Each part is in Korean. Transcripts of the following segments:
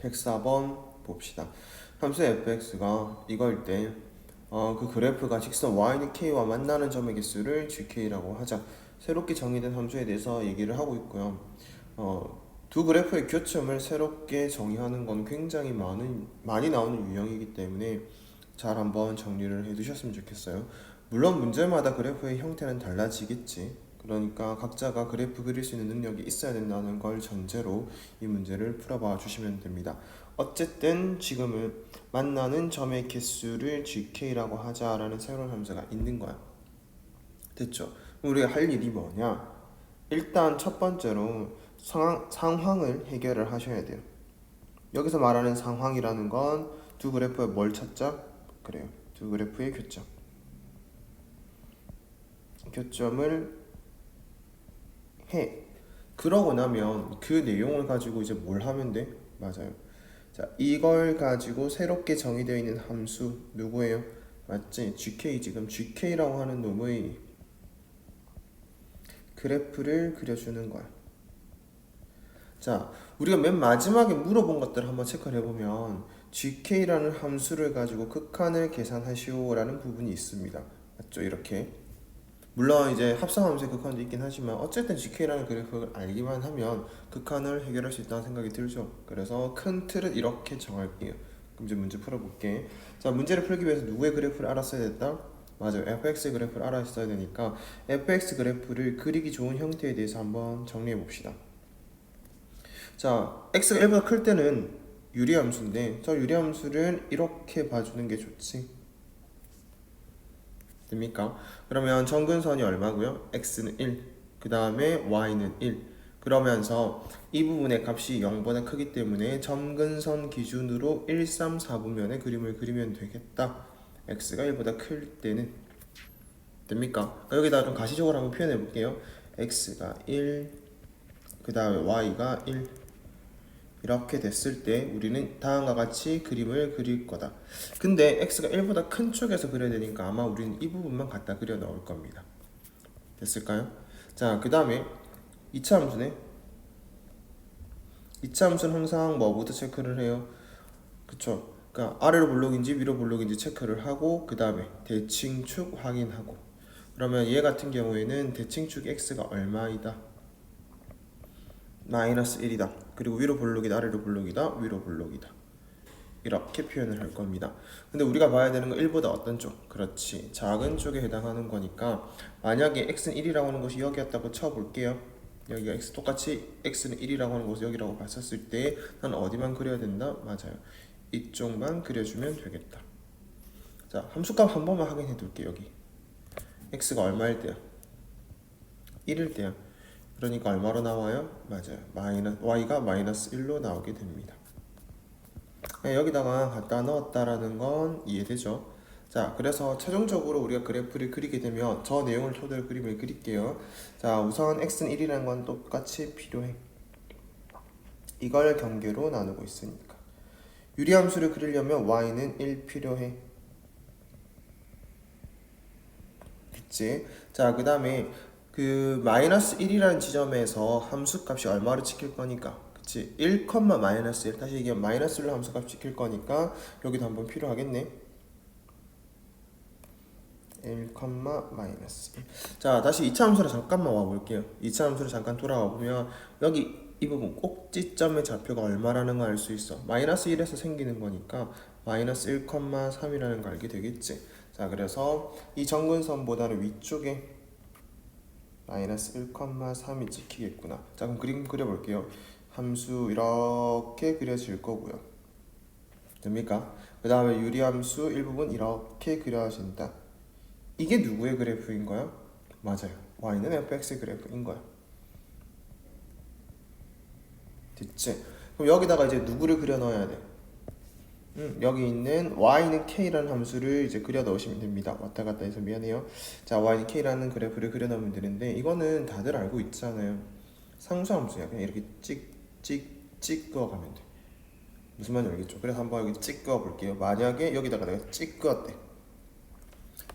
104번 봅시다. 함수 fx가 이걸 때 그 그래프가 직선 y는 k와 만나는 점의 개수를 gk라고 하자. 새롭게 정의된 함수에 대해서 얘기를 하고 있고요. 두 그래프의 교점을 새롭게 정의하는 건 굉장히 많이 나오는 유형이기 때문에 잘 한번 정리를 해두셨으면 좋겠어요. 물론 문제마다 그래프의 형태는 달라지겠지. 그러니까 각자가 그래프 그릴 수 있는 능력이 있어야 된다는 걸 전제로 이 문제를 풀어봐 주시면 됩니다. 어쨌든 지금은 만나는 점의 개수를 gk라고 하자라는 새로운 함수가 있는 거야. 됐죠? 우리가 할 일이 뭐냐? 일단 첫 번째로 상황을 해결을 하셔야 돼요. 여기서 말하는 상황이라는 건 두 그래프에 뭘 찾자? 그래요. 두 그래프의 교점을 해. 그러고 나면 그 내용을 가지고 이제 뭘 하면 돼? 맞아요. 자, 이걸 가지고 새롭게 정의되어 있는 함수 누구예요? 맞지? GK. 지금 GK라고 하는 놈의 그래프를 그려주는 거야. 자, 우리가 맨 마지막에 물어본 것들을 한번 체크를 해보면 GK라는 함수를 가지고 극한을 계산하시오라는 부분이 있습니다. 맞죠? 이렇게. 물론 이제 합성함수의 극한도 있긴 하지만 어쨌든 GK라는 그래프를 알기만 하면 극한을 해결할 수 있다는 생각이 들죠. 그래서 큰 틀은 이렇게 정할게요. 그럼 이제 문제 풀어볼게. 자, 문제를 풀기 위해서 누구의 그래프를 알았어야 됐다? 맞아요. fx의 그래프를 알았어야 되니까 fx 그래프를 그리기 좋은 형태에 대해서 한번 정리해 봅시다. 자, x가 1보다 클 때는 유리함수인데 저 유리함수를 이렇게 봐주는 게 좋지. 됩니까? 그러면 정근선이 얼마고요? x는 1, 그 다음에 y는 1. 그러면서 이 부분의 값이 0보다 크기 때문에 점근선 기준으로 1, 3, 4분면의 그림을 그리면 되겠다. x가 1보다 클 때는. 됩니까? 여기다 좀 가시적으로 한번 표현해 볼게요. x가 1, 그 다음에 y가 1. 이렇게 됐을 때 우리는 다음과 같이 그림을 그릴 거다. 근데 x가 1보다 큰 쪽에서 그려야 되니까 아마 우리는 이 부분만 갖다 그려 넣을 겁니다. 됐을까요? 자, 그 다음에 2차 함수네. 2차 함수는 항상 뭐부터 체크를 해요? 그쵸? 그러니까 아래로 볼록인지 위로 볼록인지 체크를 하고 그 다음에 대칭축 확인하고. 그러면 얘 같은 경우에는 대칭축 x가 얼마이다? 마이너스 1이다. 그리고 위로 볼록이다, 아래로 볼록이다, 위로 볼록이다. 이렇게 표현을 할 겁니다. 근데 우리가 봐야 되는 건 1보다 어떤 쪽? 그렇지. 작은 쪽에 해당하는 거니까 만약에 x는 1이라고 하는 것이 여기였다고 쳐볼게요. 여기가 x 똑같이 x는 1이라고 하는 것을 여기라고 봤었을 때 난 어디만 그려야 된다? 맞아요. 이쪽만 그려주면 되겠다. 자, 함수값 한 번만 확인해 둘게요. 여기 x가 얼마일 때야? 1일 때야. 그러니까 얼마로 나와요? 맞아요. y가 마이너스 1로 나오게 됩니다. 여기다가 갖다 넣었다라는 건 이해되죠? 자, 그래서 최종적으로 우리가 그래프를 그리게 되면 저 내용을 토대로 그림을 그릴게요. 자, 우선 x는 1이라는 건 똑같이 필요해. 이걸 경계로 나누고 있으니까. 유리함수를 그리려면 y는 1 필요해. 됐지? 자, 그 다음에 그 마이너스 1이라는 지점에서 함수값이 얼마로 찍힐 거니까 그치? 1, 마이너스 1 다시 얘기하면 마이너스 1로 함수값 찍힐 거니까 여기도 한번 필요하겠네. 1, 마이너스 1. 자, 다시 2차 함수로 잠깐만 와볼게요. 2차 함수로 잠깐 돌아와 보면 여기 이 부분 꼭지점의 좌표가 얼마라는 걸 알 수 있어. 마이너스 1에서 생기는 거니까 마이너스 1,3이라는 걸 알게 되겠지. 자, 그래서 이 정근선보다는 위쪽에 마이너스 1,3이 찍히겠구나. 자, 그럼 그림 그려볼게요. 함수 이렇게 그려질 거고요. 됩니까? 그 다음에 유리함수 일부분 이렇게 그려진다. 이게 누구의 그래프인 거야? 맞아요. y는 fx의 그래프인 거야. 됐지? 그럼 여기다가 이제 누구를 그려 넣어야 돼? 여기 있는 y는 k라는 함수를 이제 그려 넣으시면 됩니다. 왔다 갔다 해서 미안해요. 자, y는 k라는 그래프를 그려 넣으면 되는데 이거는 다들 알고 있잖아요. 상수함수야. 그냥 이렇게 찍 그어가면 돼. 무슨 말인지 알겠죠? 그래서 한번 여기 찍 그어 볼게요. 만약에 여기다가 내가 찍 그었대.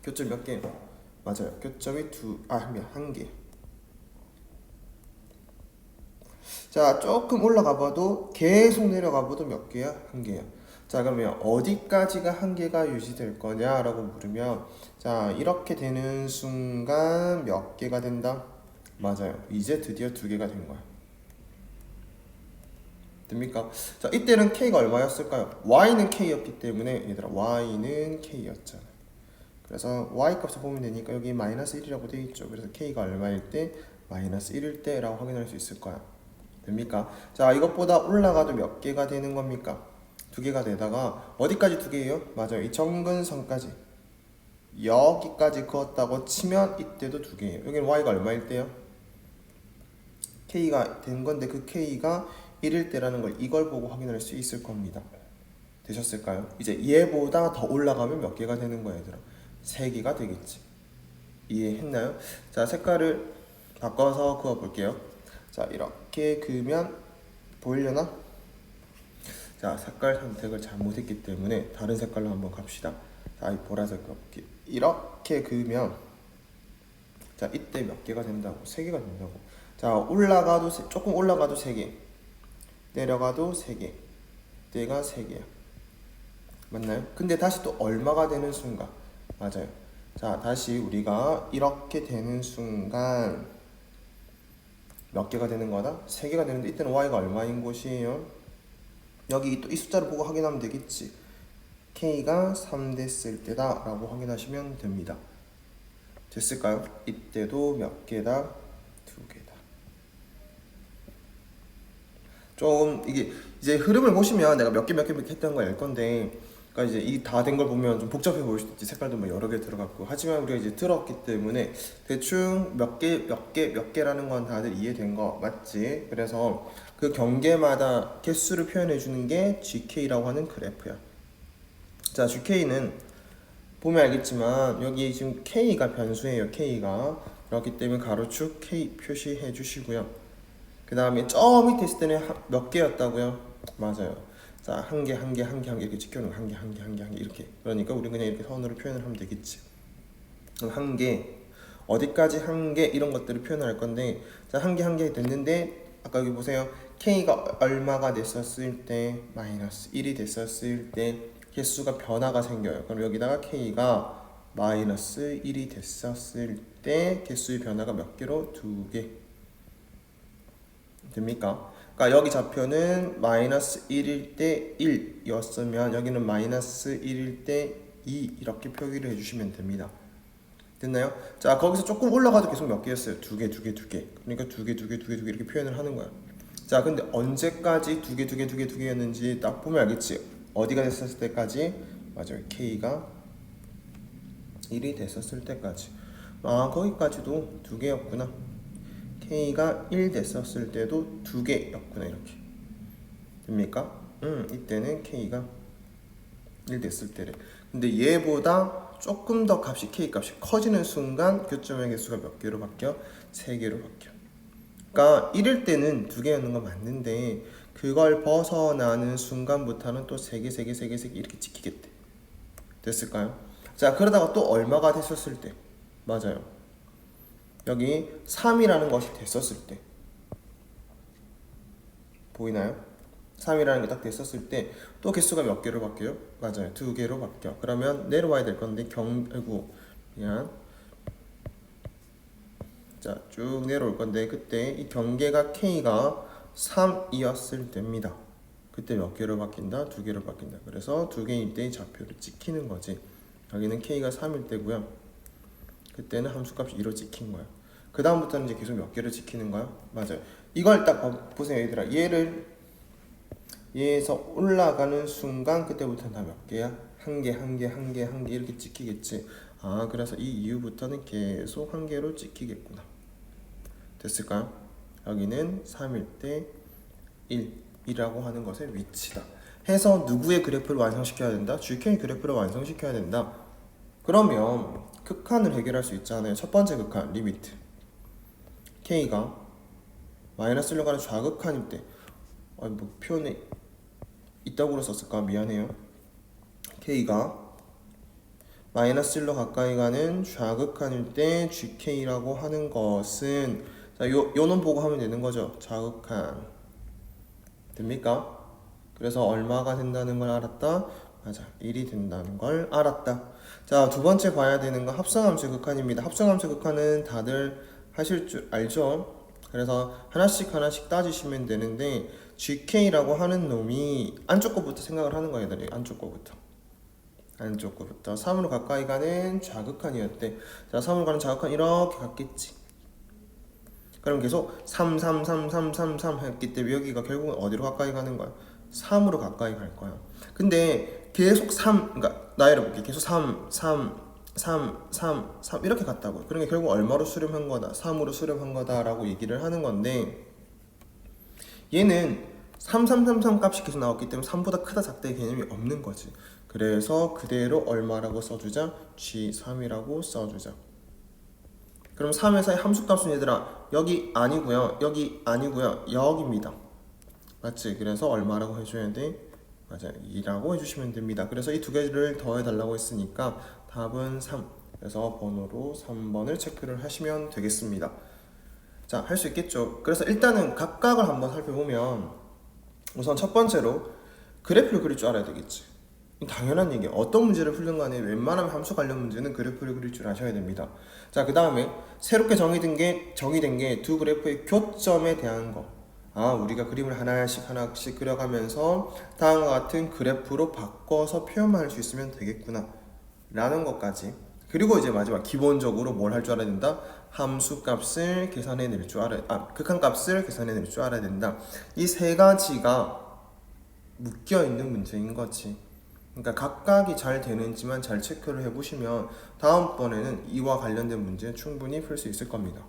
교점 몇 개? 맞아요. 교점이 한 개. 자, 조금 올라가 봐도 계속 내려가 봐도 몇 개야? 한 개야. 자, 그러면 어디까지가 한 개가 유지될 거냐라고 물으면 자, 이렇게 되는 순간 몇 개가 된다? 맞아요. 이제 드디어 두 개가 된 거야. 됩니까? 자, 이때는 K가 얼마였을까요? Y는 K였기 때문에 얘들아 Y는 K였잖아. 그래서 Y 값을 보면 되니까 여기 마이너스 1이라고 되어 있죠. 그래서 K가 얼마일 때? 마이너스 1일 때라고 확인할 수 있을 거야. 됩니까? 자, 이것보다 올라가도 몇 개가 되는 겁니까? 두 개가 되다가 어디까지 두 개예요? 맞아요. 이 정근선까지 여기까지 그었다고 치면 이때도 두 개예요. 여기는 Y가 얼마일 때요? K가 된 건데 그 K가 1일 때라는 걸 이걸 보고 확인할 수 있을 겁니다. 되셨을까요? 이제 얘보다 더 올라가면 몇 개가 되는 거야, 얘들아? 3개가 되겠지. 이해했나요? 자, 색깔을 바꿔서 그어 볼게요. 자, 이렇게 그으면 보이려나? 자, 색깔 선택을 잘못했기 때문에 다른 색깔로 한번 갑시다. 자, 이 보라색 그어볼게요. 이렇게 그으면 자, 이때 몇 개가 된다고? 3개가 된다고. 자, 올라가도 조금 올라가도 3개, 내려가도 3개, 때가 3개야. 맞나요? 근데 다시 또 얼마가 되는 순간? 맞아요. 자, 다시 우리가 이렇게 되는 순간 몇 개가 되는 거다? 3개가 되는데 이때는 Y가 얼마인 곳이에요? 여기 또 이 숫자를 보고 확인하면 되겠지. K가 3 됐을 때다 라고 확인하시면 됩니다. 됐을까요? 이때도 몇 개다? 2개다. 좀 이게 이제 흐름을 보시면 내가 몇 개 했던 거 알 건데, 그러니까 이제 이 다 된 걸 보면 좀 복잡해 보일 수도 있지. 색깔도 뭐 여러 개 들어갔고. 하지만 우리가 이제 들었기 때문에 대충 몇 개라는 건 다들 이해된 거 맞지? 그래서 그 경계마다 개수를 표현해 주는 게 GK라고 하는 그래프야. 자, GK는 보면 알겠지만 여기 지금 K가 변수예요. K가. 그렇기 때문에 가로축 K 표시해 주시고요. 그 다음에 저 밑에 있을 때는 몇 개였다고요? 맞아요. 자, 한 개 이렇게 찍혀놓은 거. 한 개 이렇게. 그러니까 우리는 그냥 이렇게 선으로 표현을 하면 되겠지. 그럼 한 개, 어디까지 한 개 이런 것들을 표현할 건데, 자, 한 개 됐는데 아까 여기 보세요. K가 얼마가 됐었을 때 마이너스 1이 됐었을 때 개수가 변화가 생겨요. 그럼 여기다가 K가 마이너스 1이 됐었을 때 개수의 변화가 몇 개로? 2개. 됩니까? 그러니까 여기 좌표는 마이너스 1일 때 1이었으면 여기는 마이너스 1일 때 2 이렇게 표기를 해주시면 됩니다. 됐나요? 자, 거기서 조금 올라가도 계속 몇 개였어요? 2개. 그러니까 2개 이렇게 표현을 하는 거야. 자, 근데 언제까지 2개였는지 딱 보면 알겠지? 어디가 됐었을 때까지? 맞아요. K가 1이 됐었을 때까지. 아, 거기까지도 2개였구나. K가 1 됐었을 때도 2개였구나. 이렇게 됩니까? 이때는 K가 1 됐을 때래. 근데 얘보다 조금 더 값이 K 값이 커지는 순간 교점의 개수가 몇 개로 바뀌어? 3개로 바뀌어. 그러니까 1일 때는 2개였는 건 맞는데 그걸 벗어나는 순간부터는 또 3개 이렇게 찍히겠대. 됐을까요? 자, 그러다가 또 얼마가 됐었을 때? 맞아요. 여기 3이라는 것이 됐었을 때 보이나요? 3이라는 게 딱 됐었을 때 또 개수가 몇 개로 바뀌어요? 맞아요. 2개로 바뀌어. 그러면 내려와야 될 건데 그냥 자, 쭉 내려올 건데 그때 이 경계가 K가 3이었을 때입니다. 그때 몇 개로 바뀐다? 2개로 바뀐다. 그래서 2개일 때 좌표를 찍히는 거지. 여기는 K가 3일 때고요. 그때는 함수값이 2로 찍힌 거야. 그 다음부터는 이제 계속 몇 개를 지키는 거야? 맞아요. 이걸 딱 보세요, 얘들아. 얘에서 올라가는 순간 그때부터는 다 몇 개야? 한 개 이렇게 찍히겠지. 아, 그래서 이 이후부터는 계속 한 개로 찍히겠구나. 됐을까요? 여기는 3일 때 1이라고 하는 것의 위치다. 해서 누구의 그래프를 완성시켜야 된다? GK 그래프를 완성시켜야 된다. 그러면 극한을 해결할 수 있잖아요. 첫 번째 극한, 리미트. K가 마이너스로 가는 좌극한일 때, 뭐 표현에 이따구로 썼을까? 미안해요. K가 마이너스 1로 가까이 가는 좌극한일 때 GK라고 하는 것은 자, 요 놈 보고 하면 되는 거죠. 좌극한. 됩니까? 그래서 얼마가 된다는 걸 알았다? 맞아. 1이 된다는 걸 알았다. 자, 두 번째 봐야 되는 건 합성함수의 극한입니다. 합성함수의 극한은 다들 하실 줄 알죠? 그래서 하나씩 하나씩 따지시면 되는데 GK라고 하는 놈이 안쪽 거부터 생각을 하는 거예요, 얘들이. 안쪽 거부터. 안쪽 거부터 3으로 가까이 가는 좌극한이었대. 자, 3으로 가는 좌극한 이렇게 갔겠지. 그럼 계속 3, 3, 3, 3, 3, 3 했기 때문에 여기가 결국은 어디로 가까이 가는 거야? 3으로 가까이 갈 거야. 근데 계속 3, 그러니까 나열해 볼게. 계속 3, 3, 3, 3, 3 이렇게 갔다고요. 그러니까 결국 얼마로 수렴한 거다? 3으로 수렴한 거다라고 얘기를 하는 건데 얘는 3, 3, 3, 3 값이 계속 나왔기 때문에 3보다 크다 작다의 개념이 없는 거지. 그래서 그대로 얼마라고 써주자? G3이라고 써주자. 그럼 3에서의 함수값은 얘들아 여기 아니고요, 여기 아니고요, 여기입니다. 맞지? 그래서 얼마라고 해줘야 돼? 맞아요, 2라고 해주시면 됩니다. 그래서 이 두 개를 더해달라고 했으니까 답은 3. 그래서 번호로 3번을 체크를 하시면 되겠습니다. 자, 할 수 있겠죠? 그래서 일단은 각각을 한번 살펴보면 우선 첫 번째로 그래프를 그릴 줄 알아야 되겠지. 당연한 얘기야. 어떤 문제를 풀든 간에 웬만하면 함수 관련 문제는 그래프를 그릴 줄 아셔야 됩니다. 자, 그 다음에 새롭게 정의된 게 두 그래프의 교점에 대한 거. 아, 우리가 그림을 하나씩 그려가면서 다음과 같은 그래프로 바꿔서 표현만 할 수 있으면 되겠구나 라는 것까지. 그리고 이제 마지막 기본적으로 뭘 할 줄 알아야 된다? 함수값을 계산해낼 줄 알아야, 극한값을 계산해낼 줄 알아야 된다. 이 세 가지가 묶여있는 문제인 거지. 그러니까 각각이 잘 되는지만 잘 체크를 해보시면 다음번에는 이와 관련된 문제 충분히 풀 수 있을 겁니다.